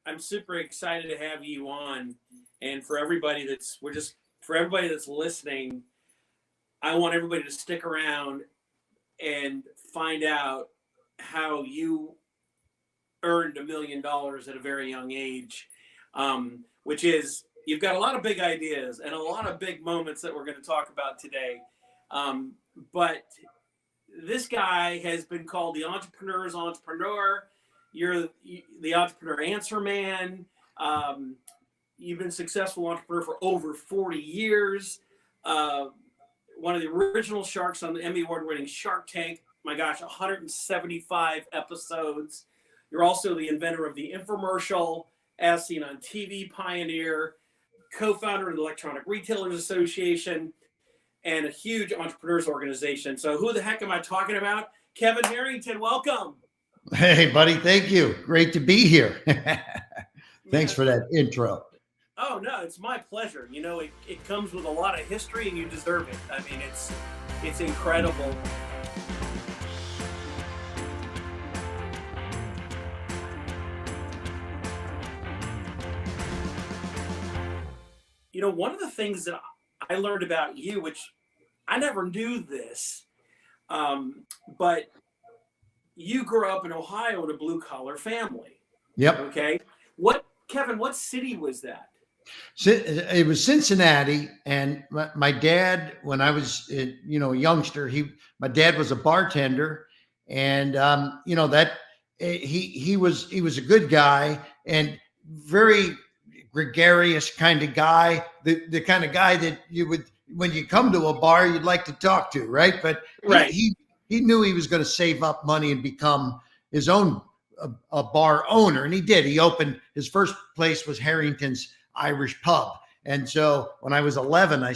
I'm super excited to have you on, and for everybody that's listening, I want everybody to stick around and find out how you earned $1 million at a very young age, which is you've got a lot of big ideas and a lot of big moments that we're going to talk about today. But this guy has been called the entrepreneur's entrepreneur. You're the entrepreneur answer man. You've been a successful entrepreneur for over 40 years. One of the original sharks on the Emmy Award-winning Shark Tank. My gosh, 175 episodes. You're also the inventor of the infomercial, as seen on TV pioneer, co-founder of the Electronic Retailers Association, and a huge entrepreneurs organization. So who the heck am I talking about? Kevin Harrington, welcome. Hey, buddy. Thank you. Great to be here. Thanks for that intro. Oh, no, it's my pleasure. You know, it comes with a lot of history, and you deserve it. I mean, it's incredible. You know, one of the things that I learned about you, which I never knew this, but you grew up in Ohio in a blue-collar family. Yep. Okay. Kevin, what city was that? It was Cincinnati, and my dad, when I was, a youngster, my dad was a bartender, and he was a good guy and very gregarious kind of guy, the kind of guy that you would, when you come to a bar, you'd like to talk to, right? But right. He knew he was going to save up money and become his own a bar owner, and he did. He opened, his first place was Harrington's Irish Pub, and so when I was 11, I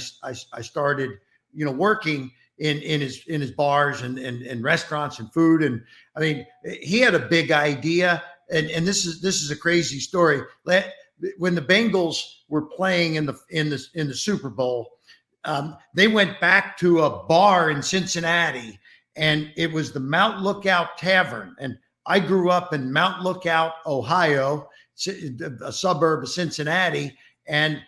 started, working in his bars and restaurants and food, and I mean, he had a big idea, and this is a crazy story. When the Bengals were playing in the Super Bowl, they went back to a bar in Cincinnati, and it was the Mount Lookout Tavern. And I grew up in Mount Lookout, Ohio, a suburb of Cincinnati, and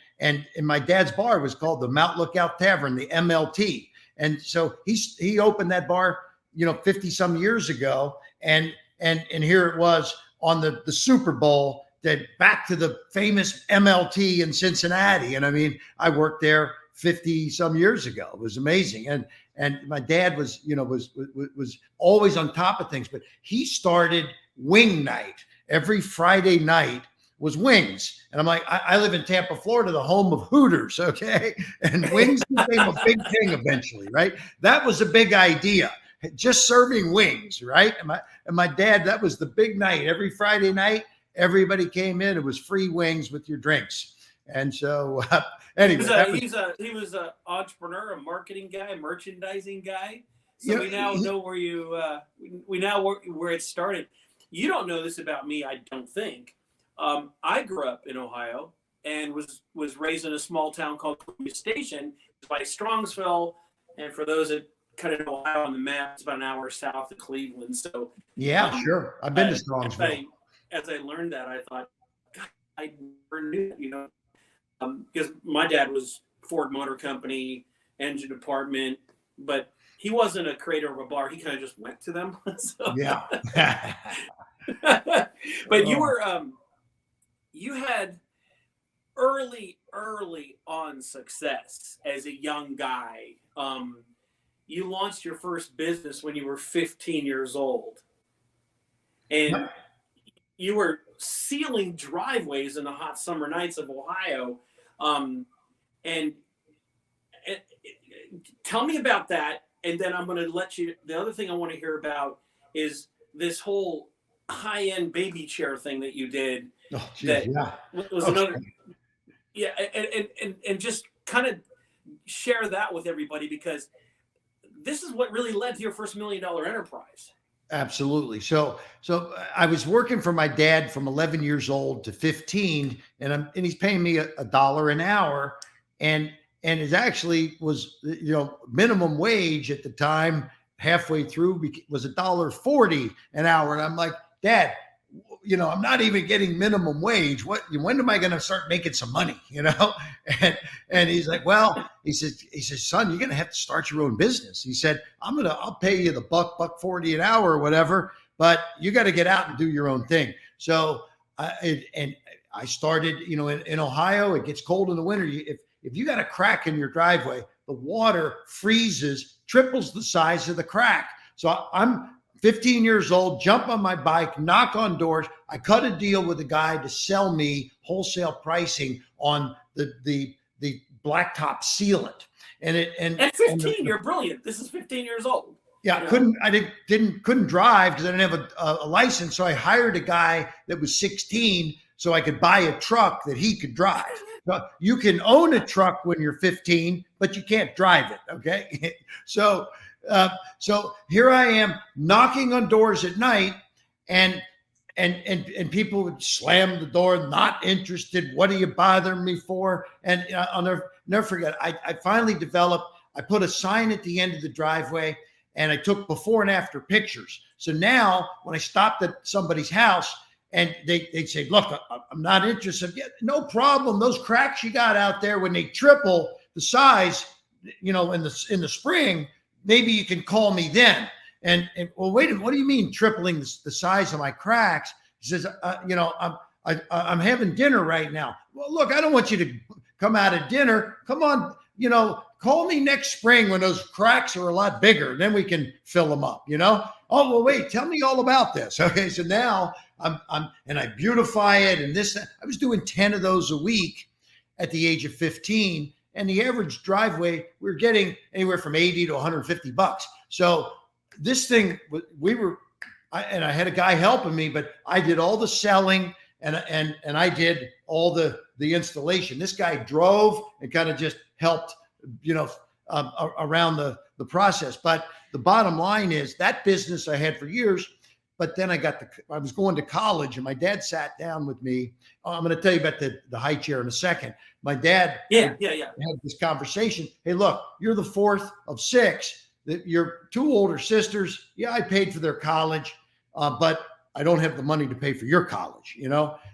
my dad's bar was called the Mount Lookout Tavern, the MLT. And so he opened that bar, 50 some years ago, and here it was on the Super Bowl, that back to the famous MLT in Cincinnati. And I mean, I worked there 50 some years ago. It was amazing. And my dad was always on top of things, but he started wing night. Every Friday night was wings. And I'm like, I live in Tampa, Florida, the home of Hooters. Okay. And wings became a big thing eventually, right? That was a big idea. Just serving wings, right? And my dad, that was the big night. Every Friday night, everybody came in. It was free wings with your drinks. And so anyway, he was a entrepreneur, a marketing guy, merchandising guy. So we now know where it started. You don't know this about me, I don't think. I grew up in Ohio and was raised in a small town called Columbia Station by Strongsville. And for those that kind of know Ohio on the map, it's about an hour south of Cleveland. So yeah, sure. I've been to Strongsville. As I learned that, I thought, God, I never knew, because my dad was Ford Motor Company, engine department, but he wasn't a creator of a bar. He kind of just went to them. So. Yeah. But you had early on success as a young guy. You launched your first business when you were 15 years old. And you were sealing driveways in the hot summer nights of Ohio. And tell me about that. And then I'm going to let you, the other thing I want to hear about is this whole high-end baby chair thing that you did. Oh, geez, yeah. Was another, yeah. And just kind of share that with everybody, because this is what really led to your first $1 million enterprise. Absolutely. So I was working for my dad from 11 years old to 15, and he's paying me $1 an hour, and it actually was, minimum wage at the time, halfway through was $1.40 an hour. And I'm like, Dad, I'm not even getting minimum wage. When am I going to start making some money? And he's like, well, he says, son, you're going to have to start your own business. He said, I'll pay you the $1.40 an hour or whatever, but you got to get out and do your own thing. So, I started, in Ohio, it gets cold in the winter. If you got a crack in your driveway, the water freezes, triples the size of the crack. So I'm 15 years old, jump on my bike, knock on doors. I cut a deal with a guy to sell me wholesale pricing on the blacktop sealant. At 15, you're brilliant. This is 15 years old. Yeah, couldn't drive because I didn't have a license. So I hired a guy that was 16 so I could buy a truck that he could drive. You can own a truck when you're 15, but you can't drive it. Okay. So here I am knocking on doors at night, and people would slam the door, not interested. What are you bothering me for? And I'll never forget. I finally developed. I put a sign at the end of the driveway, and I took before and after pictures. So now when I stopped at somebody's house and they'd say, look, I'm not interested. Yeah, no problem. Those cracks you got out there, when they triple the size, in the spring, maybe you can call me then. And well, wait a minute, what do you mean tripling the size of my cracks? He says, I'm having dinner right now. Well, look, I don't want you to come out of dinner. Come on, call me next spring when those cracks are a lot bigger. Then we can fill them up, Oh, well, wait, tell me all about this. Okay, so now and I beautify it and this. I was doing 10 of those a week at the age of 15. And the average driveway, we were getting anywhere from $80 to $150. So this thing, I had a guy helping me, but I did all the selling and I did all the installation. This guy drove and kind of just helped, around the process. But the bottom line is that business I had for years. But then I was going to college, and my dad sat down with me. I'm going to tell you about the high chair in a second. My dad had this conversation. Hey, look, you're the fourth of six. Your two older sisters, I paid for their college, but I don't have the money to pay for your college,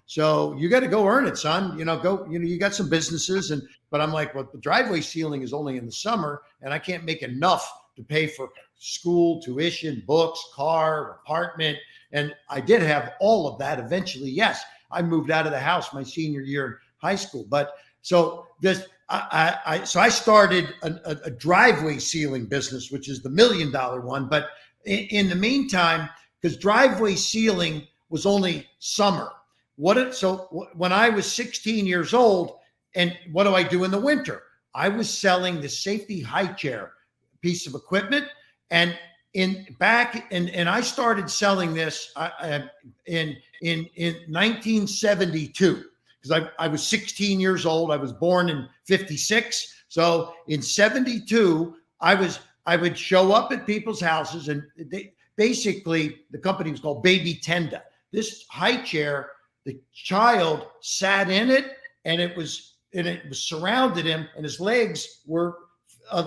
So you got to go earn it, son. You got some businesses, but I'm like, well, the driveway ceiling is only in the summer, and I can't make enough to pay for school, tuition, books, car, apartment. And I did have all of that eventually. Yes, I moved out of the house my senior year in high school. But so I started a driveway ceiling business, which is the $1 million one. But in the meantime, because driveway ceiling was only summer. So when I was 16 years old, and what do I do in the winter? I was selling the safety high chair piece of equipment. And I started selling this in 1972, because I was 16 years old. I was born in 56. So in 72, I would show up at people's houses, and basically the company was called Baby Tenda. This high chair, the child sat in it, and it surrounded him, and his legs were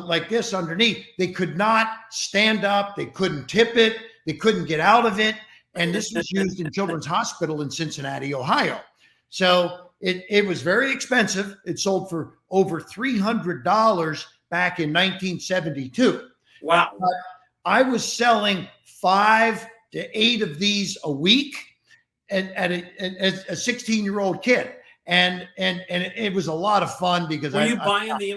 like this underneath. They could not stand up. They couldn't tip it. They couldn't get out of it. And this was used in Children's Hospital in Cincinnati, Ohio. So it was very expensive. It sold for over $300 back in 1972. Wow. But I was selling 5 to 8 of these a week at a 16-year-old kid. And it was a lot of fun because Were you buying the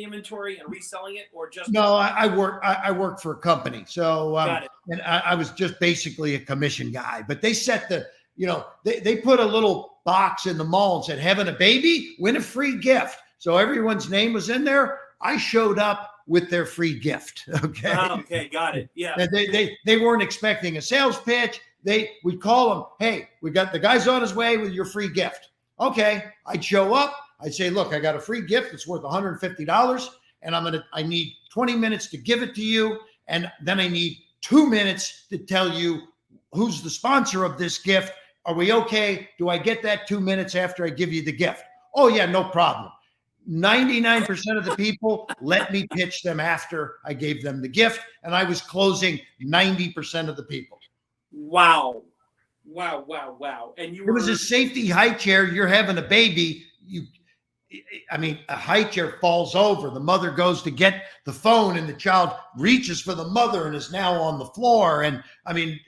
inventory and reselling it, or just? No, I worked for a company. So Got it. And I was just basically a commission guy. But they set they put a little box in the mall and said, having a baby, win a free gift. So everyone's name was in there. I showed up with their free gift. Okay. Oh, okay, got it. Yeah. And they weren't expecting a sales pitch. We'd call them, hey, we got the guy's on his way with your free gift. Okay, I'd show up. I'd say, look, I got a free gift. It's worth $150, and I need 20 minutes to give it to you, and then I need 2 minutes to tell you who's the sponsor of this gift. Are we okay? Do I get that 2 minutes after I give you the gift? Oh yeah, no problem. 99% of the people let me pitch them after I gave them the gift, and I was closing 90% of the people. Wow. Wow, wow, wow. And you It was were, a safety high chair. You're having a baby. I mean, a high chair falls over. The mother goes to get the phone, and the child reaches for the mother and is now on the floor. And I mean,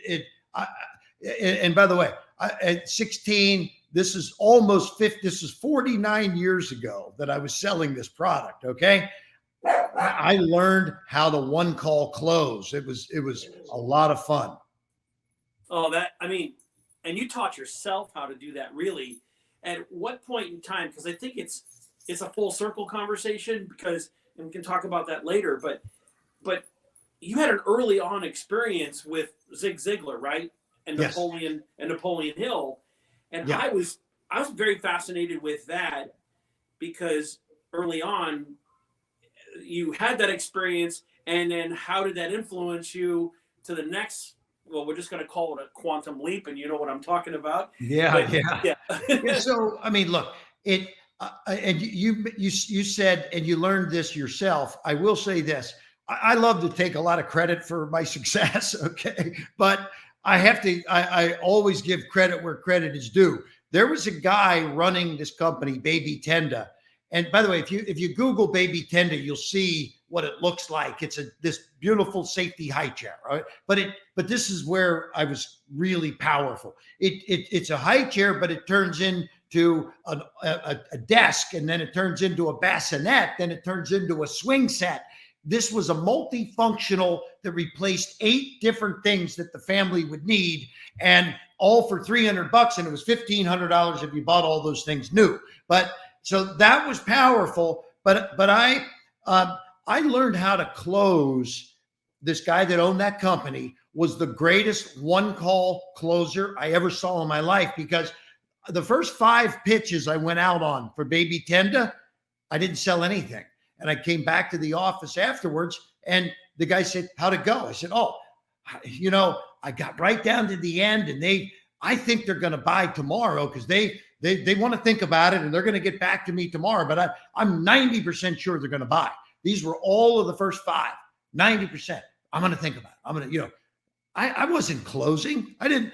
and by the way, at 16, this is almost 50. This is 49 years ago that I was selling this product. Okay. I learned how to one call close. It was a lot of fun. oh, that, I mean, and you taught yourself how to do that really. At what point in time? Because I think it's a full circle conversation, because, and we can talk about that later, but you had an early on experience with Zig Ziglar, right? And Yes. Napoleon Hill. And Yeah. I was very fascinated with that, because early on you had that experience, and then how did that influence you to the next, well, we're just going to call it a quantum leap, and you know what I'm talking about. Yeah. But Yeah. yeah. So, I mean, look, and you said, and you learned this yourself. I will say this: I love to take a lot of credit for my success. Okay, but I have to. I always give credit where credit is due. There was a guy running this company, Baby Tenda. And by the way, if you Google Baby Tenda, you'll see what it looks like. It's this beautiful safety high chair, right? But this is where I was really powerful. It's a high chair, but it turns into a desk, and then it turns into a bassinet, then it turns into a swing set. This was a multifunctional that replaced 8 different things that the family would need, and all for $300, and it was $1,500 if you bought all those things new. But so that was powerful. But I learned how to close. This guy that owned that company was the greatest one call closer I ever saw in my life, because the first 5 pitches I went out on for Baby Tenda, I didn't sell anything. And I came back to the office afterwards, and the guy said, "How'd it go?" I said, "Oh, I got right down to the end, and I think they're going to buy tomorrow, because they want to think about it, and they're going to get back to me tomorrow. But I'm 90% sure they're going to buy." These were all of the first 5, 90%. I'm going to think about it. I'm going to, I wasn't closing. I didn't,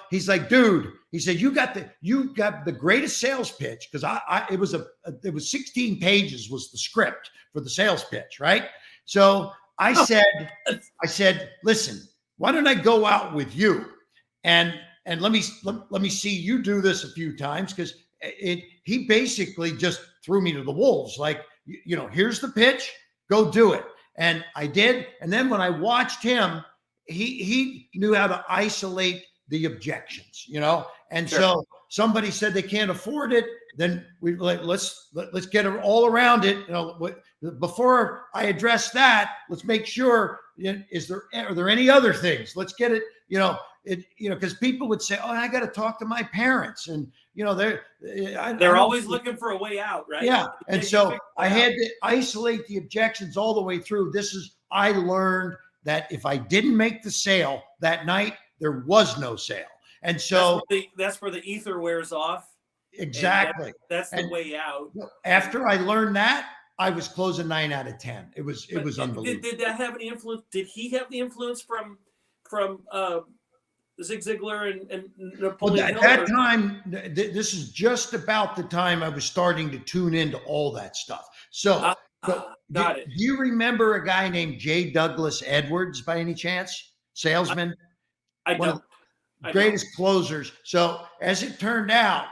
he's like, "Dude," he said, you got the greatest sales pitch." Cause it was 16 pages was the script for the sales pitch. Right. So I said, "Listen, why don't I go out with you? And let me see you do this a few times." Cause he basically just threw me to the wolves. Like, here's the pitch, go do it. And I did. And then when I watched him, he knew how to isolate the objections, and sure. So somebody said they can't afford it. Then let's get all around it. Before I address that, let's make sure, are there any other things? Let's get it, because people would say, "Oh, I got to talk to my parents." And, they're always looking for a way out, right? Yeah. And so I had to isolate the objections all the way through. I learned that if I didn't make the sale that night, there was no sale. And so that's where the ether wears off. Exactly. That's the way out. After I learned that, I was closing 9 out of 10. It was unbelievable. Did that have any influence? Did he have the influence from Zig Ziglar and Napoleon Hill? At that time, this is just about the time I was starting to tune into all that stuff. So got it. Do you remember a guy named J. Douglas Edwards by any chance? Salesman? I don't. Greatest closers. So as it turned out,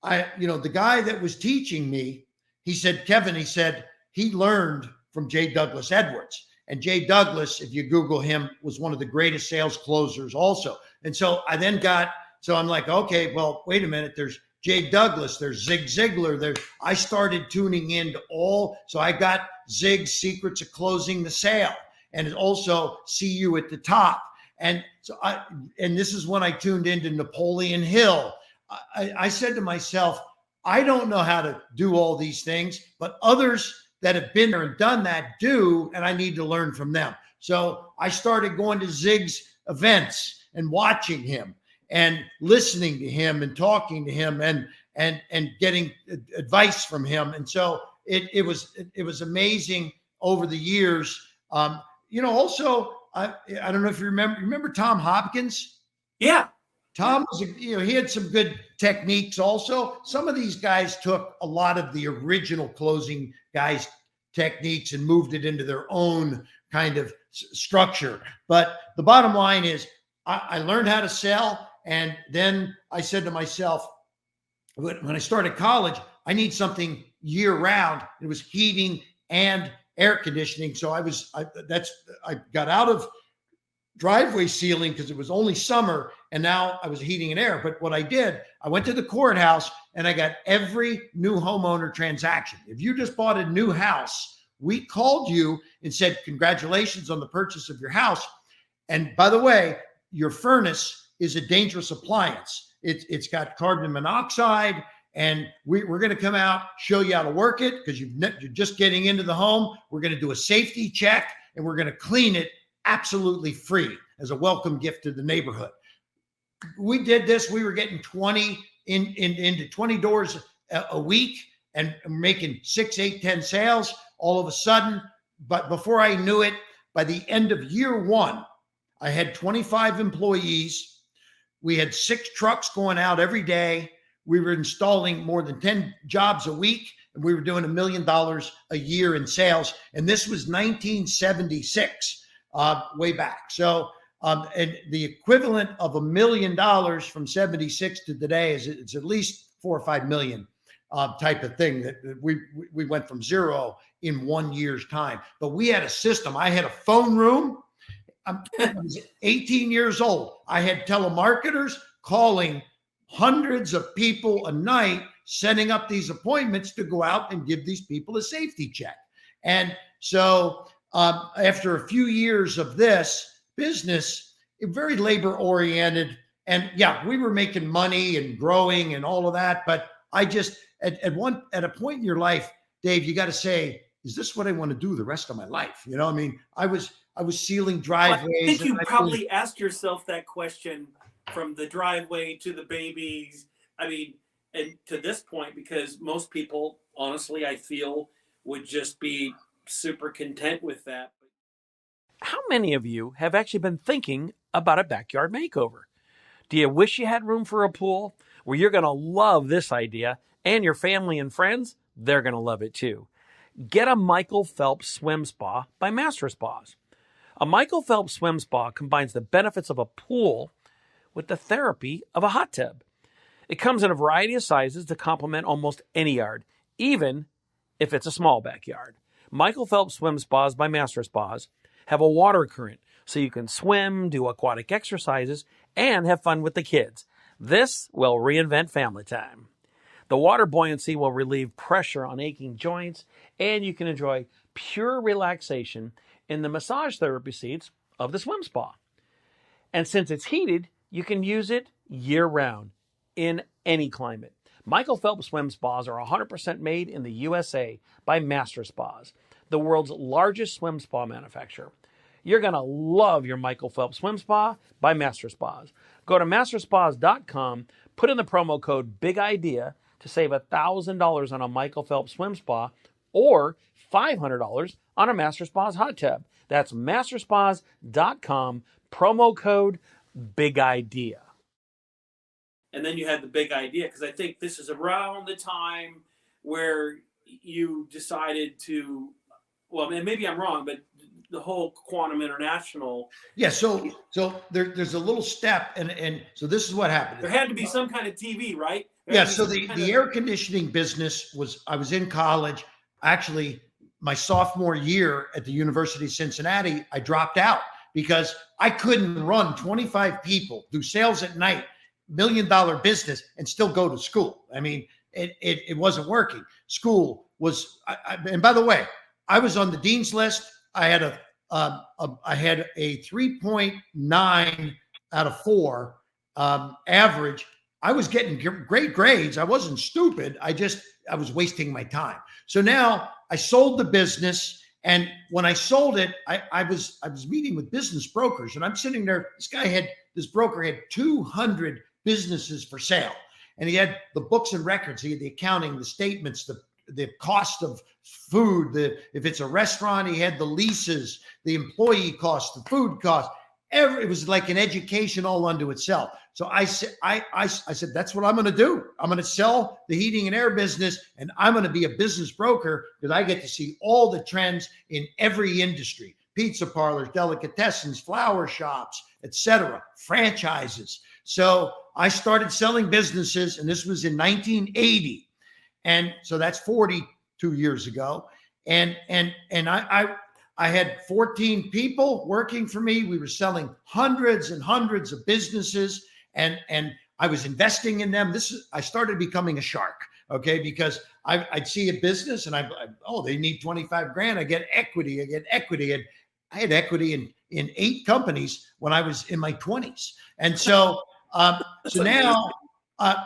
the guy that was teaching me, he said, "Kevin," he said, he learned from J. Douglas Edwards. And J. Douglas, if you Google him, was one of the greatest sales closers also. And so I'm like, okay, well, wait a minute. There's J. Douglas, there's Zig Ziglar. I started tuning into so I got Zig's Secrets of Closing the Sale, and also See You at the Top. And so this is when I tuned into Napoleon Hill. I said to myself, I don't know how to do all these things, but others that have been there and done that do, and I need to learn from them. So I started going to Zig's events and watching him and listening to him and talking to him and getting advice from him. And so it was amazing over the years. Also, I don't know if you remember Tom Hopkins. Yeah. Tom was, he had some good techniques also. Some of these guys took a lot of the original closing guys' techniques and moved it into their own kind of structure. But the bottom line is I learned how to sell. And then I said to myself, when I started college, I need something year round. It was heating and air conditioning. So I got out of driveway sealing because it was only summer, and now I was heating and air. But what I did, I went to the courthouse and I got every new homeowner transaction. If you just bought a new house, we called you and said, congratulations on the purchase of your house. And by the way, your furnace is a dangerous appliance. It's got carbon monoxide, and we're going to come out, show you how to work it because you're just getting into the home. We're going to do a safety check, and we're going to clean it absolutely free as a welcome gift to the neighborhood. We did this. We were getting 20 into 20 doors a week and making 6, 8, 10 sales all of a sudden. But before I knew it, by the end of year one, I had 25 employees. We had 6 trucks going out every day. We were installing more than 10 jobs a week, and we were doing $1 million a year in sales. And this was 1976. Way back. So, and the equivalent of $1 million from 76 to today is it's at least 4 or 5 million type of thing that we went from zero in 1 year's time. But we had a system. I had a phone room. I was 18 years old. I had telemarketers calling hundreds of people a night, setting up these appointments to go out and give these people a safety check. And so after a few years of this business, very labor oriented, and yeah, we were making money and growing and all of that. But I just at a point in your life, Dave, you got to say, is this what I want to do the rest of my life? I mean, I was sealing driveways. I think you probably asked yourself that question from the driveway to the babies. I mean, and to this point, because most people, honestly, I feel would just be super content with that. How many of you have actually been thinking about a backyard makeover? Do you wish you had room for a pool? Well, you're going to love this idea, and your family and friends, they're going to love it too. Get a Michael Phelps Swim Spa by Master Spas. A Michael Phelps Swim Spa combines the benefits of a pool with the therapy of a hot tub. It comes in a variety of sizes to complement almost any yard, even if it's a small backyard. Michael Phelps Swim Spas by Master Spas have a water current, so you can swim, do aquatic exercises, and have fun with the kids. This will reinvent family time. The water buoyancy will relieve pressure on aching joints, and you can enjoy pure relaxation in the massage therapy seats of the swim spa. And since it's heated, you can use it year-round in any climate. Michael Phelps Swim Spas are 100% made in the USA by Master Spas, the world's largest swim spa manufacturer. You're going to love your Michael Phelps Swim Spa by Master Spas. Go to masterspas.com, put in the promo code BIGIDEA to save $1,000 on a Michael Phelps Swim Spa or $500 on a Master Spas hot tub. That's masterspas.com, promo code BIGIDEA. And then you had the big idea, because I think this is around the time where you decided to, well, and maybe I'm wrong, but the whole Quantum International. Yeah, so there's a little step, and so this is what happened. There had to be some kind of TV, right? Yeah, so the air conditioning business I was in college. Actually, my sophomore year at the University of Cincinnati, I dropped out because I couldn't run 25 people, do sales at night, $1 million business, and still go to school. I mean, it wasn't working. School was, and by the way, I was on the dean's list. I had a 3.9 out of 4 average. I was getting great grades. I wasn't stupid. I was wasting my time. So now I sold the business. And when I sold it, I was meeting with business brokers, and I'm sitting there. This broker had 200 businesses for sale, and he had the books and records. He had the accounting, the statements, the cost of food. If it's a restaurant, he had the leases, the employee cost, the food cost. it was like an education all unto itself. So I said, I said, that's what I'm going to do. I'm going to sell the heating and air business, and I'm going to be a business broker because I get to see all the trends in every industry: pizza parlors, delicatessens, flower shops, etc., franchises. So I started selling businesses, and this was in 1980. And so that's 42 years ago. And I had 14 people working for me. We were selling hundreds and hundreds of businesses, and I was investing in them. I started becoming a shark, okay? Because I'd see a business and they need 25 grand. I get equity. And I had equity in 8 companies when I was in my 20s. And so so now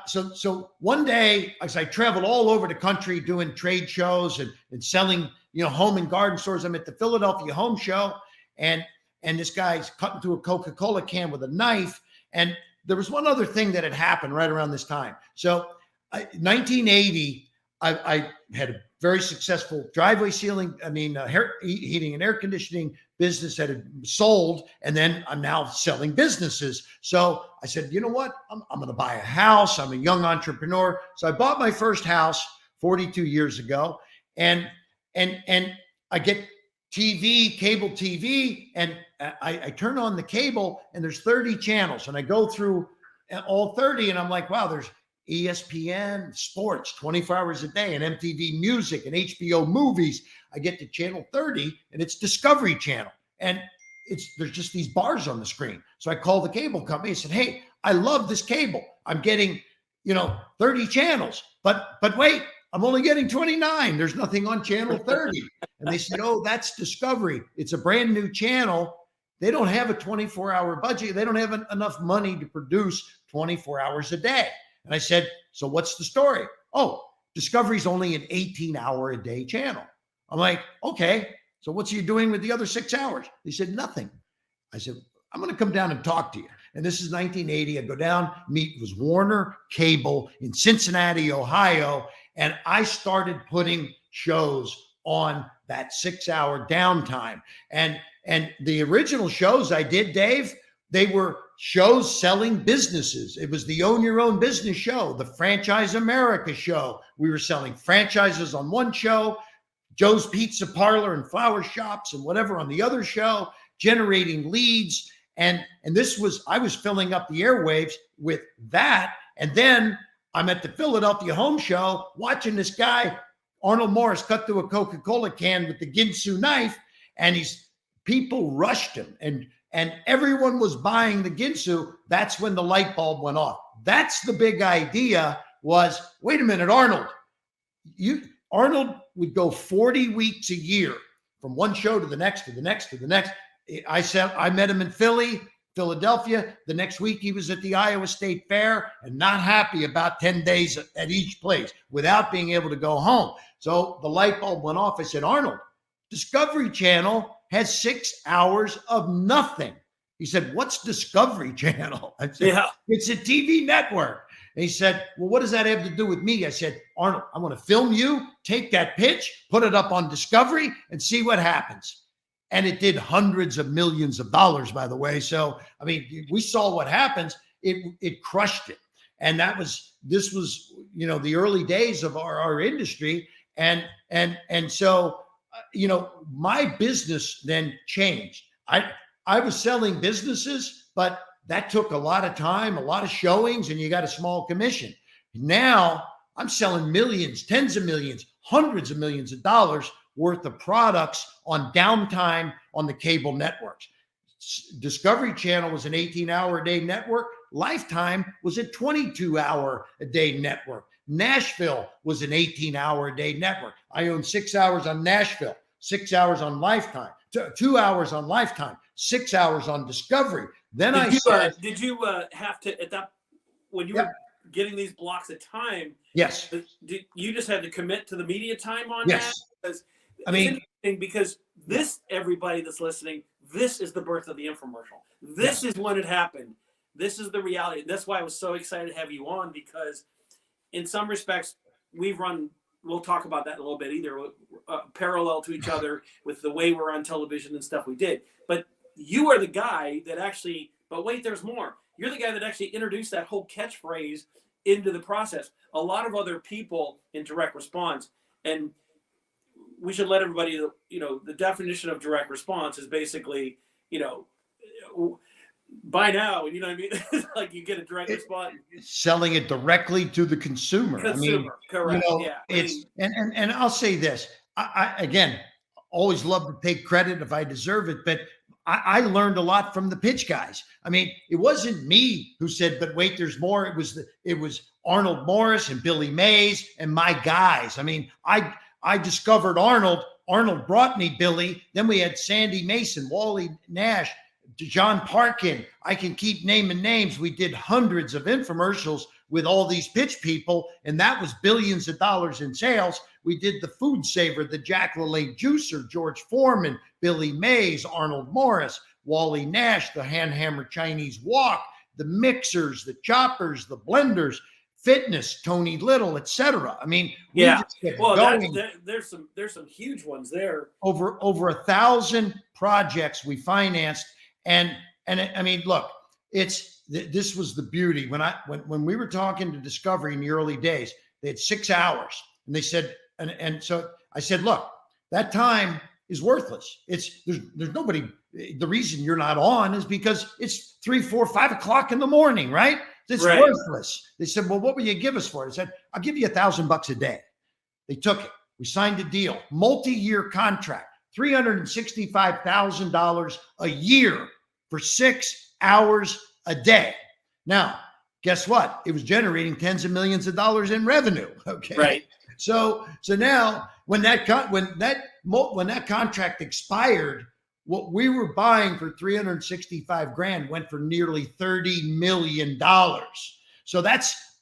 so one day, as I traveled all over the country doing trade shows and selling, home and garden stores. I'm at the Philadelphia Home Show, and this guy's cutting through a Coca-Cola can with a knife. And there was one other thing that had happened right around this time. So 1980, I had a very successful driveway sealing, heating and air conditioning business that had sold, and then I'm now selling businesses. So I said, you know what? I'm going to buy a house. I'm a young entrepreneur. So I bought my first house 42 years ago, and I get TV, cable TV, and I turn on the cable, and there's 30 channels, and I go through all 30, and I'm like, wow, there's ESPN sports 24 hours a day, and MTV music, and HBO movies. I get to channel 30, and it's Discovery Channel, and there's just these bars on the screen. So I called the cable company and said, hey, I love this cable. I'm getting 30 channels, but wait, I'm only getting 29. There's nothing on channel 30. And they said, oh, that's Discovery. It's a brand new channel. They don't have a 24-hour budget. They don't have enough money to produce 24 hours a day. And I said, so what's the story? Oh, Discovery's only an 18-hour-a-day channel. I'm like, okay, so what's he doing with the other 6 hours? They said, nothing. I said, I'm going to come down and talk to you. And this is 1980. I go down, meet with Warner Cable in Cincinnati, Ohio, and I started putting shows on that 6-hour downtime. And the original shows I did, Dave, they were shows selling businesses. It was the Own Your Own Business show, the Franchise America show. We were selling franchises on one show, Joe's Pizza Parlor and flower shops and whatever on the other show, generating leads. And I was filling up the airwaves with that. And then I'm at the Philadelphia Home Show watching this guy, Arnold Morris, cut through a Coca-Cola can with the Ginsu knife, and people rushed him, and everyone was buying the Ginsu. That's when the light bulb went off. That's the big idea was, wait a minute, Arnold Arnold would go 40 weeks a year from one show to the next, to the next, to the next. I met him in Philadelphia. The next week he was at the Iowa State Fair and not happy about 10 days at each place without being able to go home. So the light bulb went off. I said, Arnold, Discovery Channel has 6 hours of nothing. He said, what's Discovery Channel? I said, yeah, it's a TV network. And he said, well, what does that have to do with me? I said, Arnold, I want to film you, take that pitch, put it up on Discovery, and see what happens. And it did hundreds of millions of dollars, by the way. So, I mean, we saw what happens. It crushed it. And this was, the early days of our industry. And so, my business then changed. I was selling businesses, but that took a lot of time, a lot of showings, and you got a small commission. Now I'm selling millions, tens of millions, hundreds of millions of dollars worth of products on downtime on the cable networks. Discovery Channel was an 18-hour-a-day network. Lifetime was a 22-hour-a-day network. Nashville was an 18-hour-a-day network. I owned 6 hours on Nashville, 6 hours on Lifetime, 2 hours on Lifetime, 6 hours on Discovery. Then did you have to, at that, when you were getting these blocks of time? Yes. You just had to commit to the media time on that? Because because this, everybody that's listening, this is the birth of the infomercial. This is when it happened. This is the reality. That's why I was so excited to have you on, because in some respects, we'll talk about that in a little bit either, parallel to each other with the way we're on television and stuff we did. But you are the guy that actually, but wait, there's more. You're the guy that actually introduced that whole catchphrase into the process. A lot of other people in direct response, and we should let everybody, the definition of direct response is basically, buy now, you know what I mean? Like you get a direct response. Selling it directly to the consumer. Correct. Yeah. And I'll say this. I again, always love to take credit if I deserve it, but I learned a lot from the pitch guys. I mean, it wasn't me who said, but wait, there's more. It was Arnold Morris and Billy Mays and my guys. I mean, I discovered Arnold. Arnold brought me Billy. Then we had Sandy Mason, Wally Nash, John Parkin. I can keep naming names. We did hundreds of infomercials with all these pitch people, and that was billions of dollars in sales. We did the Food Saver, the Jack LaLanne Juicer, George Foreman, Billy Mays, Arnold Morris, Wally Nash, the Hand Hammer Chinese Wok, the mixers, the choppers, the blenders, fitness, Tony Little, etc. I mean, there's some huge ones there. Over 1,000 projects we financed, and I mean, look, this was the beauty when we were talking to Discovery in the early days. They had 6 hours, and they said, and so I said, look, that time is worthless. There's nobody. The reason you're not on is because it's 3, 4, 5 o'clock in the morning, right? It's right. Worthless. They said, well, what will you give us for it? I said, I'll give you $1,000 a day. They took it. We signed a deal, multi-year contract, $365,000 a year for 6 hours a day. Now, guess what? It was generating tens of millions of dollars in revenue. Okay. Right. So now when that contract expired, what we were buying for $365,000 went for nearly $30 million. So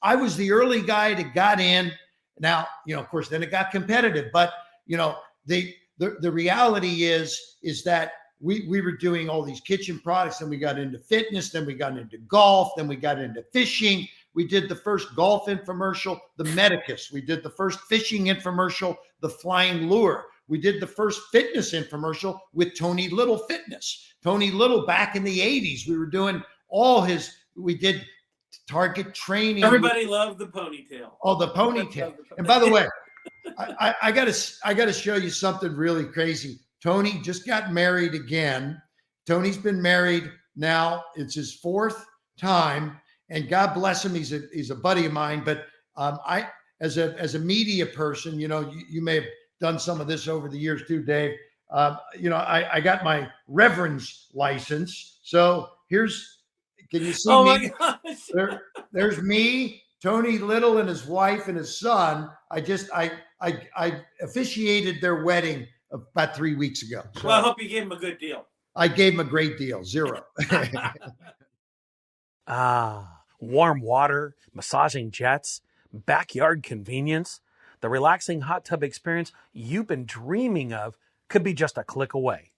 I was the early guy that got in. Now, of course, then it got competitive, but the reality is that we were doing all these kitchen products, then we got into fitness, then we got into golf, then we got into fishing. We did the first golf infomercial, the Medicus. We did the first fishing infomercial, the Flying Lure. We did the first fitness infomercial with Tony Little Fitness. Tony Little back in the 80s, we were doing we did Target training. Everybody loved the ponytail. Oh, the ponytail. And by the way, I gotta show you something really crazy. Tony just got married again. Tony's been married now. It's his 4th time. And God bless him, he's a buddy of mine. But I, as a media person, you may have done some of this over the years too, Dave. I got my Reverend's license. So can you see me? My gosh. There's me, Tony Little, and his wife and his son. I officiated their wedding about 3 weeks ago. So well, I hope you gave him a good deal. I gave him a great deal, 0. Warm water, massaging jets, backyard convenience. The relaxing hot tub experience you've been dreaming of could be just a click away.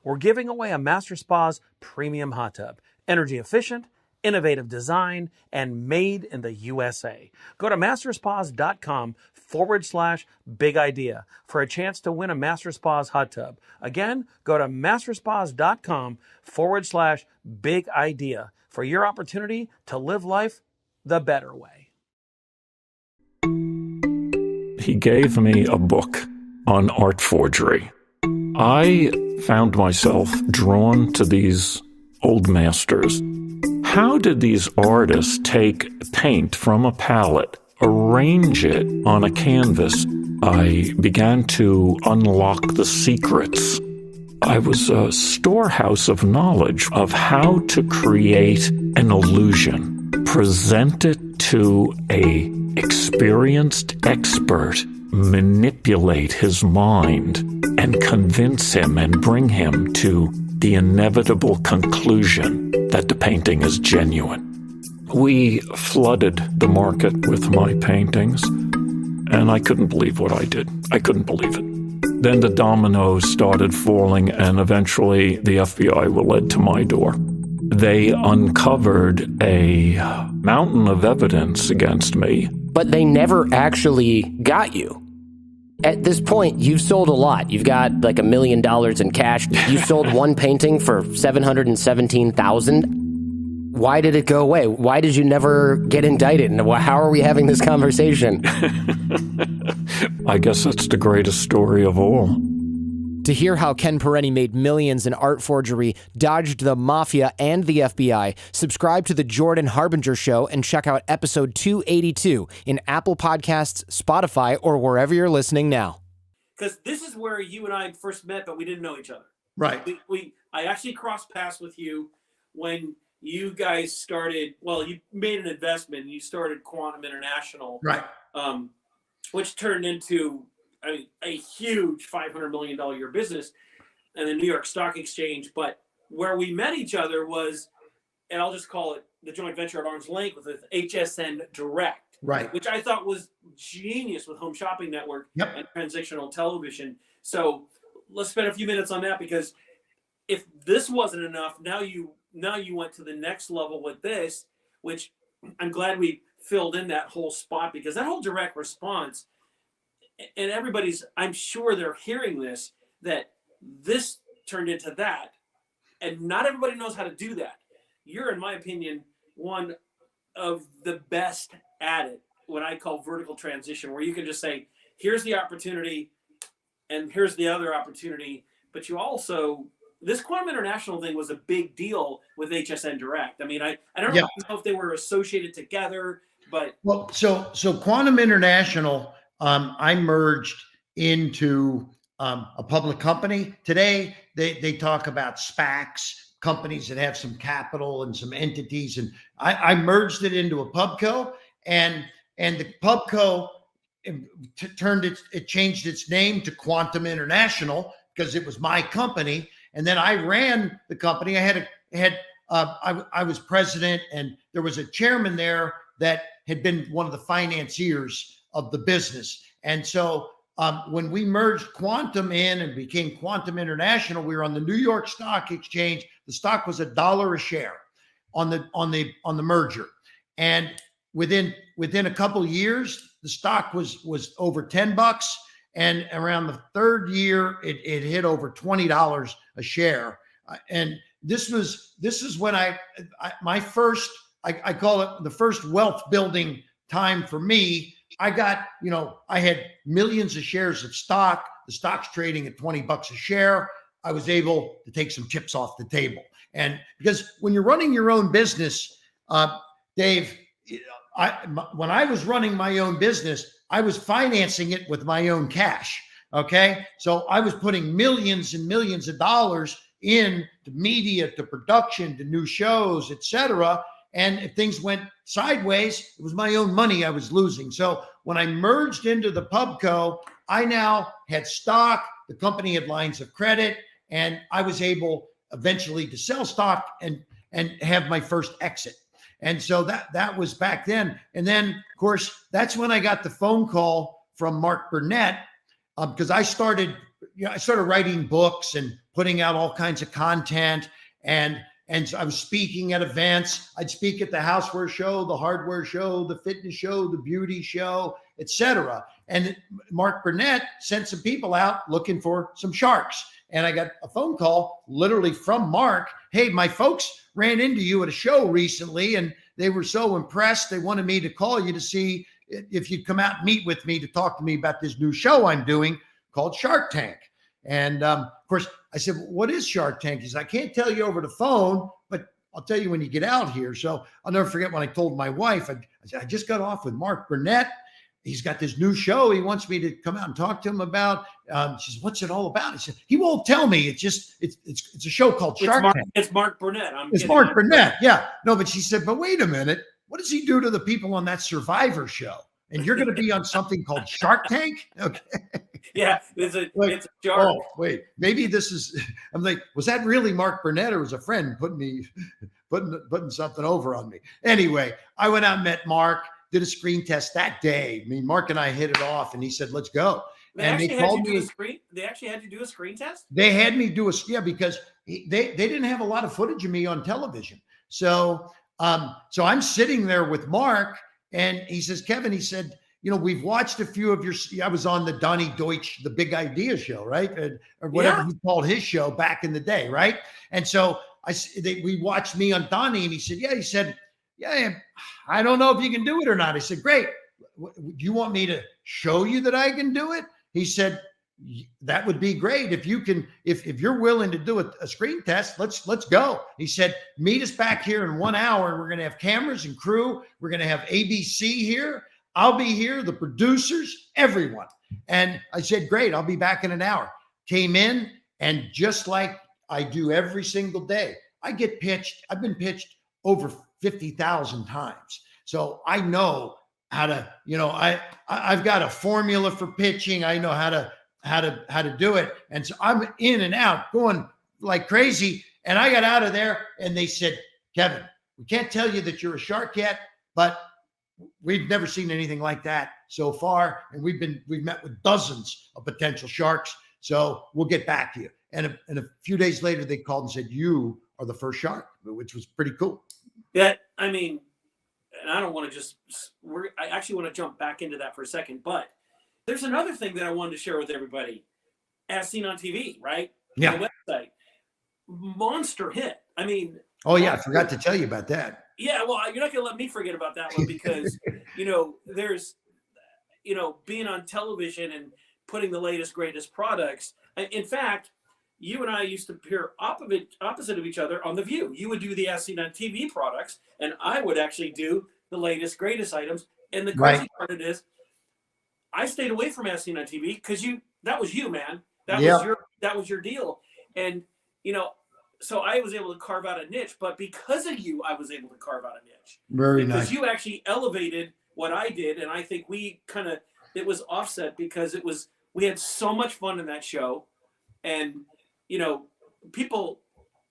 We're giving away a Master Spa's premium hot tub. Energy efficient, innovative design, and made in the USA. Go to masterspas.com/big idea for a chance to win a Master Spa's hot tub. Again, go to masterspas.com/big idea for your opportunity to live life the better way. He gave me a book on art forgery. I found myself drawn to these old masters. How did these artists take paint from a palette, arrange it on a canvas? I began to unlock the secrets. I was a storehouse of knowledge of how to create an illusion, present it to an experienced expert, manipulate his mind, and convince him and bring him to the inevitable conclusion that the painting is genuine. We flooded the market with my paintings, and I couldn't believe what I did. I couldn't believe it. Then the dominoes started falling, and eventually the FBI were led to my door. They uncovered a mountain of evidence against me. But they never actually got you. At this point, you've sold a lot. You've got like $1 million in cash. You sold one painting for $717,000. Why did it go away? Why did you never get indicted? And how are we having this conversation? I guess that's the greatest story of all. To hear how Ken Perenni made millions in art forgery, dodged the mafia and the FBI, subscribe to The Jordan Harbinger Show and check out episode 282 in Apple Podcasts, Spotify, or wherever you're listening now. Because this is where you and I first met, but we didn't know each other. Right. I actually crossed paths with you when you guys started. Well, you made an investment. And you started Quantum International, Right. Which turned into a huge $500 million a year business and the New York Stock Exchange. But where we met each other was, and I'll just call it the joint venture at arm's length with HSN Direct, Right. which I thought was genius with Home Shopping Network Yep. and transitional television. So let's spend a few minutes on that, because if this wasn't enough, now you went to the next level with this, which I'm glad we filled in that whole spot, because that whole direct response, and everybody's, I'm sure they're hearing this, that this turned into that. And not everybody knows how to do that. You're, in my opinion, one of the best at it, what I call vertical transition, where you can just say, here's the opportunity and here's the other opportunity. But you also, this Quantum International thing was a big deal with HSN Direct. I mean, I don't know if they were associated together, but. Well, so Quantum International, I merged into a public company. Today, they talk about SPACs, companies that have some capital and some entities. And I merged it into a pubco, and the pubco it changed its name to Quantum International because it was my company. And then I ran the company. I was president, and there was a chairman there that had been one of the financiers of the business. And so when we merged Quantum in and became Quantum International, we were on the New York Stock Exchange. The stock was $1 a share on the merger. And within a couple of years, the stock was over $10. And around the third year, it hit over $20 a share. And this is when I call it the first wealth building time for me. I had millions of shares of stock. The stock's trading at $20 a share. I was able to take some chips off the table. And because when you're running your own business, Dave, when I was running my own business, I was financing it with my own cash. Okay. So I was putting millions and millions of dollars in to media, to production, to new shows, etc. And if things went sideways, it was my own money I was losing. So when I merged into the pubco, I now had stock. The company had lines of credit, and I was able eventually to sell stock and have my first exit. And so that was back then. And then, of course, that's when I got the phone call from Mark Burnett, because I started writing books and putting out all kinds of content. And so I was speaking at events. I'd speak at the houseware show, the hardware show, the fitness show, the beauty show, etc. And Mark Burnett sent some people out looking for some sharks. And I got a phone call literally from Mark. Hey, my folks ran into you at a show recently, and they were so impressed. They wanted me to call you to see if you'd come out and meet with me to talk to me about this new show I'm doing called Shark Tank. And of course, I said, what is Shark Tank? He said, I can't tell you over the phone, but I'll tell you when you get out here. So I'll never forget when I told my wife, I said, I just got off with Mark Burnett. He's got this new show he wants me to come out and talk to him about. She says, what's it all about? He said, he won't tell me. It's a show called Shark Tank. It's Mark Burnett. It's Mark Burnett. Yeah. No, but she said, but wait a minute. What does he do to the people on that Survivor show? And you're going to be on something called Shark Tank? Okay. Yeah, it's a shark. Oh, wait, maybe this is, I'm like, was that really Mark Burnett, or was a friend putting something over on me? Anyway, I went out and met Mark, did a screen test that day. I mean, Mark and I hit it off, and he said, let's go. They actually had you do a screen test? They had me do because they didn't have a lot of footage of me on television. So I'm sitting there with Mark, and he says, Kevin, he said, we've watched a few of your, I was on the Donnie Deutsch, the Big Idea show, right? Or whatever he called his show back in the day, right? And so we watched me on Donnie, and he said, yeah, I don't know if you can do it or not. I said, great. Do you want me to show you that I can do it? He said, that would be great. If you can, if you're willing to do a screen test, let's go. He said, meet us back here in 1 hour. We're going to have cameras and crew. We're going to have ABC here. I'll be here, the producers, everyone. And I said, great, I'll be back in an hour. Came in, and just like I do every single day, I've been pitched over 50,000 times. So I know how to, I've got a formula for pitching. I know how to do it. And so I'm in and out going like crazy. And I got out of there, and they said, Kevin, we can't tell you that you're a shark yet, but we've never seen anything like that so far. And we've met with dozens of potential sharks. So we'll get back to you. And a few days later, they called and said, you are the first shark, which was pretty cool. And I don't want to I actually want to jump back into that for a second, but there's another thing that I wanted to share with everybody. As Seen on TV, right? Yeah. The website. Monster hit. Oh yeah. I forgot to tell you about that. Yeah, well, you're not going to let me forget about that one because, there's, being on television and putting the latest, greatest products. In fact, you and I used to appear opposite of each other on The View. You would do the As Seen on TV products, and I would actually do the latest, greatest items. And the crazy part of it is, I stayed away from As Seen on TV because that was you, man. That was your deal. And, so I was able to carve out a niche, but because of you, I was able to carve out a niche. Very nice. Because you actually elevated what I did, and I think it was offset because we had so much fun in that show, and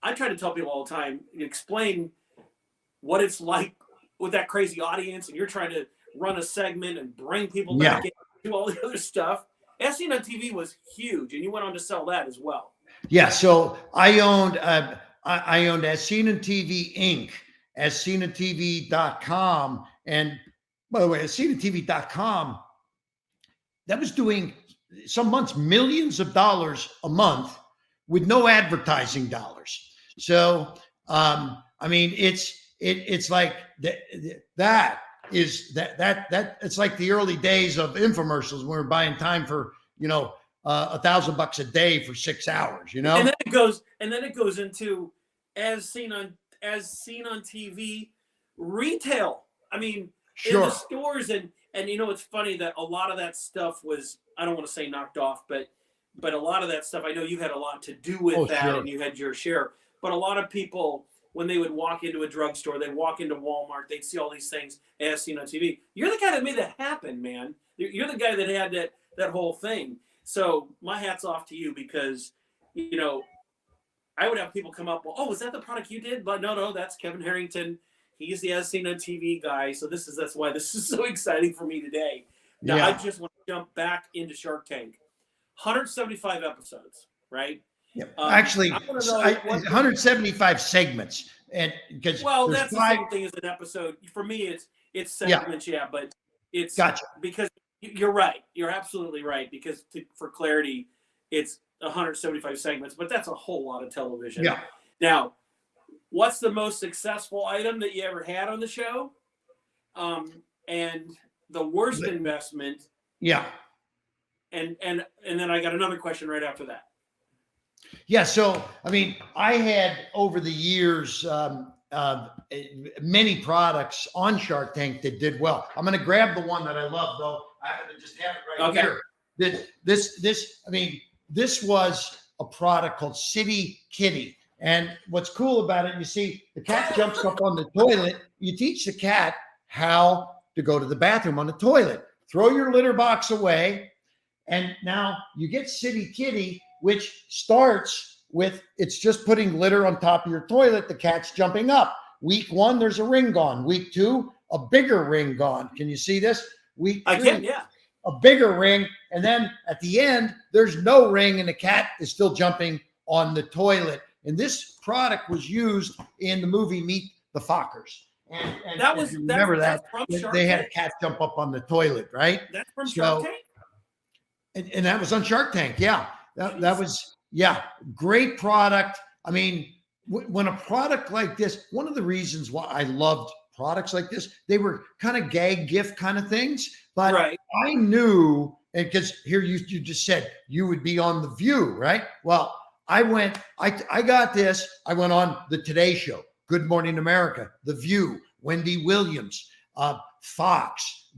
I try to tell people all the time, explain what it's like with that crazy audience, and you're trying to run a segment and bring people back in, do all the other stuff. As Seen on TV was huge, and you went on to sell that as well. Yeah, so I owned As Seen on TV Inc., AsSeenOnTV.com. And by the way, AsSeenOnTV.com, that was doing some months millions of dollars a month with no advertising dollars. So it's like that it's like the early days of infomercials when we were buying time for $1,000 a day for 6 hours, And then it goes into as seen on TV retail. In the stores, and it's funny that a lot of that stuff was, I don't want to say knocked off, but a lot of that stuff, I know you had a lot to do with that, and you had your share. But a lot of people, when they would walk into a drugstore, they'd walk into Walmart, they'd see all these things As Seen on TV. You're the guy that made that happen, man. You're the guy that had that whole thing. So my hat's off to you because, I would have people come up, well, oh, is that the product you did? But no, that's Kevin Harrington. He's the As Seen on TV guy. So that's why this is so exciting for me today. Now, I just want to jump back into Shark Tank. 175 episodes, right? Yeah. Actually, 175 segments. And because that's the same thing as an episode. For me, it's segments, but it's gotcha. Because you're right. You're absolutely right. Because for clarity, it's 175 segments, but that's a whole lot of television. Yeah. Now, what's the most successful item that you ever had on the show? And the worst investment. Yeah. And then I got another question right after that. Yeah. So, I had over the years, many products on Shark Tank that did well. I'm going to grab the one that I love, though. I just have it right here. This was a product called City Kitty. And what's cool about it, you see, the cat jumps up on the toilet. You teach the cat how to go to the bathroom on the toilet. Throw your litter box away. And now you get City Kitty, which starts with, it's just putting litter on top of your toilet. The cat's jumping up. Week 1, there's a ring gone. Week 2, a bigger ring gone. Can you see this? Week 3, a bigger ring. And then at the end, there's no ring and the cat is still jumping on the toilet. And this product was used in the movie Meet the Fockers. And That if was you remember that's that from Shark they had a Tank. cat jump up on the toilet, right? That's from So- Shark Tank. And that was on Shark Tank. Yeah, that Jeez. was great product. I mean, when a product like this, one of the reasons why I loved products like this, they were kind of gag gift kind of things. But Right. I knew, and because here you just said you would be on The View, right? Well, I got this. I went on the Today Show, Good Morning America, The View, Wendy Williams, Fox.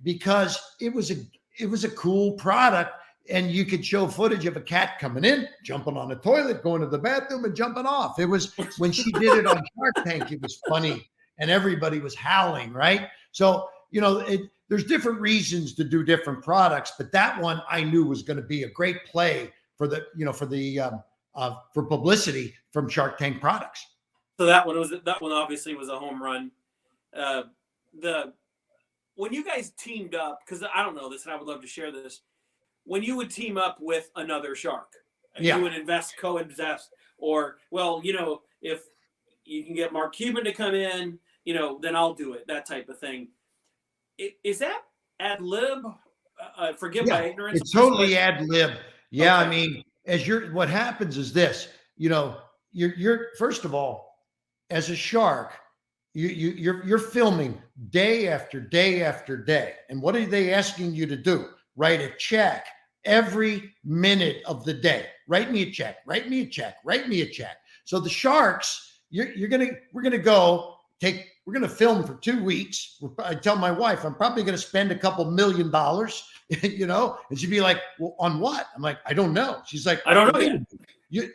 Because it was a cool product, and you could show footage of a cat coming in, jumping on the toilet, going to the bathroom, and jumping off. It was when she did it on Shark Tank, it was funny, and everybody was howling, right? So there's different reasons to do different products, but that one I knew was going to be a great play for for publicity from Shark Tank products. So that one obviously was a home run. When you guys teamed up, because I don't know this and I would love to share this, when you would team up with another shark, Yeah. you would co-invest, or, if you can get Mark Cuban to come in, then I'll do it, that type of thing. Is that ad lib? Forgive my ignorance. It's totally ad lib. Yeah, Okay. I mean, what happens is this, you're first of all, as a shark, you're filming day after day after day. And what are they asking you to do? Write a check every minute of the day. Write me a check, write me a check, write me a check. So the sharks, we're going to film for 2 weeks. I tell my wife, I'm probably going to spend a couple $1 million, and she'd be like, well, on what? I'm like, I don't know. She's like, I don't know yet.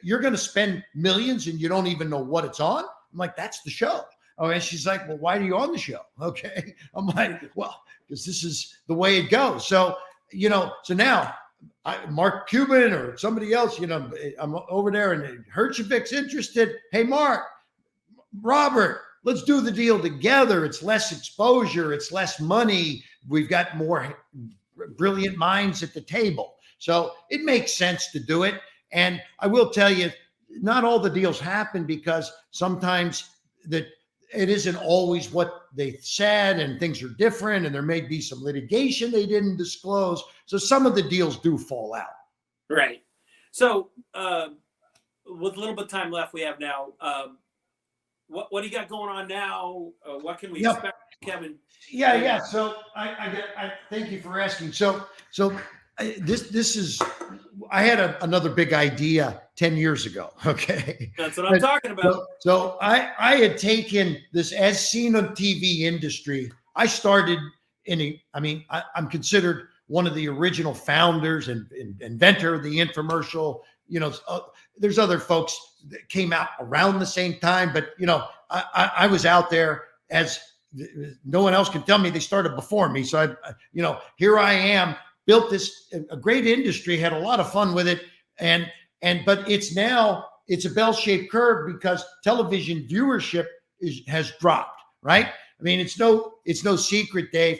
You're going to spend millions and you don't even know what it's on? I'm like, that's the show. Oh, and she's like, well, why are you on the show? Okay. I'm like, well, because this is the way it goes. So, so now Mark Cuban or somebody else, I'm over there and Herchevik's interested. Hey, Mark, Robert, let's do the deal together. It's less exposure. It's less money. We've got more brilliant minds at the table. So it makes sense to do it. And I will tell you, not all the deals happen because sometimes that it isn't always what they said and things are different and there may be some litigation they didn't disclose. So some of the deals do fall out. Right. So with a little bit of time left we have now, what do you got going on now? What can we expect, Kevin? Yeah. So I thank you for asking. So this is, I had another big idea 10 years ago. Okay. That's what I'm talking about. So I had taken this as seen on TV industry. I started I'm considered one of the original founders and inventor of the infomercial. There's other folks that came out around the same time, but I was out there as no one else can tell me they started before me. So here I am, built a great industry, had a lot of fun with it. But it's a bell-shaped curve because television viewership has dropped, right? I mean, it's no secret, Dave.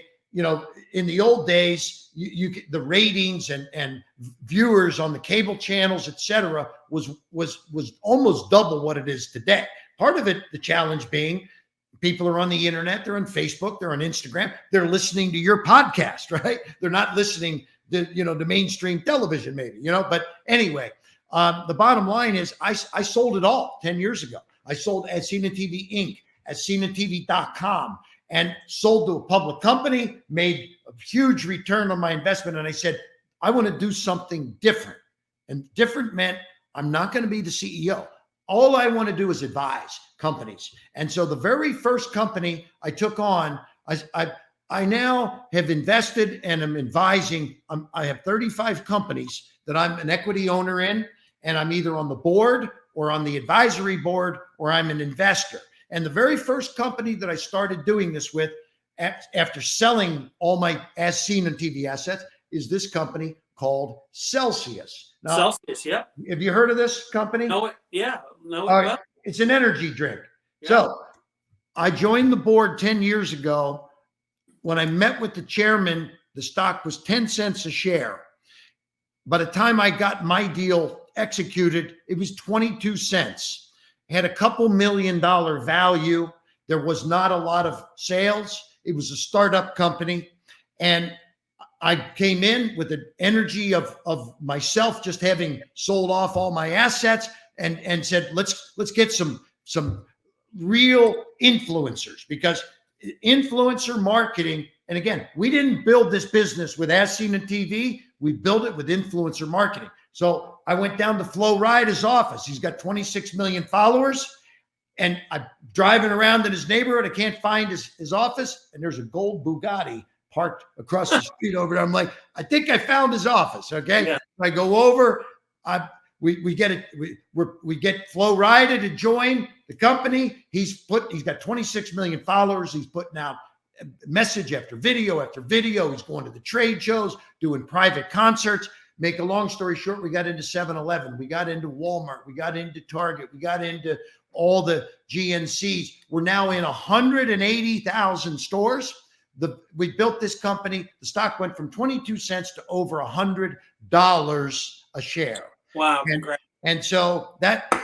In the old days, the ratings and viewers on the cable channels, et cetera, was almost double what it is today. Part of it, the challenge being, people are on the internet, they're on Facebook, they're on Instagram, they're listening to your podcast, right? They're not listening to, the mainstream television maybe, but anyway, the bottom line is I sold it all 10 years ago. I sold As Seen on TV Inc., AsSeenOnTV.com, and sold to a public company, made a huge return on my investment. And I said, I want to do something different. And different meant I'm not going to be the CEO. All I want to do is advise companies. And so the very first company I took on, I now have invested and I'm advising. I have 35 companies that I'm an equity owner in, and I'm either on the board or on the advisory board, or I'm an investor. And the very first company that I started doing this with after selling all my As Seen on TV assets is this company called Celsius. Now, Celsius, yeah. Have you heard of this company? No, yeah. No, it's an energy drink. Yeah. So I joined the board 10 years ago. When I met with the chairman, the stock was 10 cents a share. By the time I got my deal executed, it was 22 cents. Had a couple $1 million value. There was not a lot of sales. It was a startup company. And I came in with the energy of myself just having sold off all my assets and said, let's get some real influencers, because influencer marketing, and again, we didn't build this business with As Seen on TV. We built it with influencer marketing. So I went down to Flo Rida's office. He's got 26 million followers. And I'm driving around in his neighborhood. I can't find his office. And there's a gold Bugatti parked across the street over there. I'm like, I think I found his office. Okay. Yeah. I go over. We get Flo Rida to join the company. He's got 26 million followers. He's putting out message after video after video. He's going to the trade shows, doing private concerts. Make a long story short, we got into 7-Eleven. We got into Walmart. We got into Target. We got into all the GNCs. We're now in 180,000 stores. We built this company. The stock went from 22 cents to over $100 a share. Wow. And so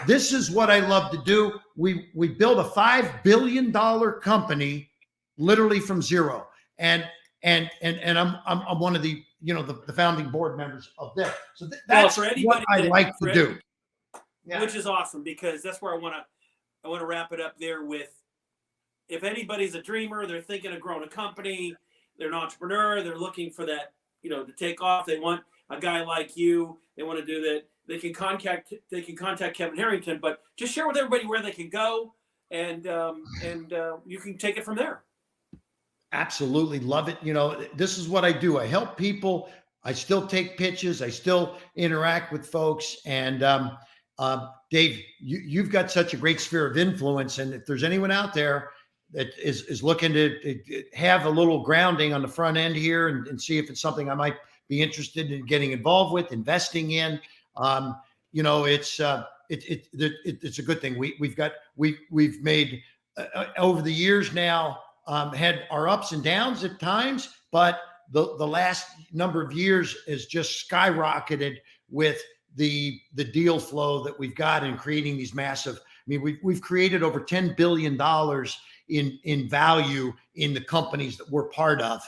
this is what I love to do. We built a $5 billion company literally from zero. And I'm one of the founding board members of this. So that's what I like to do. Yeah. Which is awesome, because that's where I want to wrap it up there with, if anybody's a dreamer, they're thinking of growing a company, they're an entrepreneur, they're looking for that, to take off. They want a guy like you. They want to do that. They can contact Kevin Harrington, but just share with everybody where they can go, and you can take it from there. Absolutely love it. This is what I do. I help people. I still take pitches. I still interact with folks. And Dave, you've got such a great sphere of influence. And if there's anyone out there that is looking to have a little grounding on the front end here and see if it's something I might be interested in getting involved with, investing in, it's a good thing. We've made over the years now, had our ups and downs at times, but the last number of years has just skyrocketed with the deal flow that we've got in creating these massive. We've created over $10 billion in value in the companies that we're part of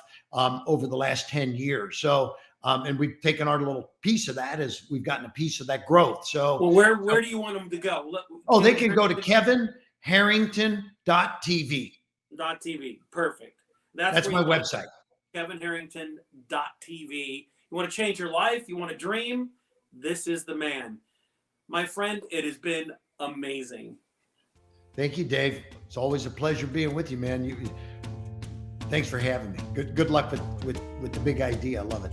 over the last 10 years. So, and we've taken our little piece of that as we've gotten a piece of that growth. So, well, where do you want them to go? They can go to kevinharrington.tv. .tv. Perfect. That's my website. kevinharrington.tv. You want to change your life? You want to dream? This is the man. My friend, it has been amazing. Thank you, Dave. It's always a pleasure being with you, man. Thanks for having me. Good luck with the big idea. I love it.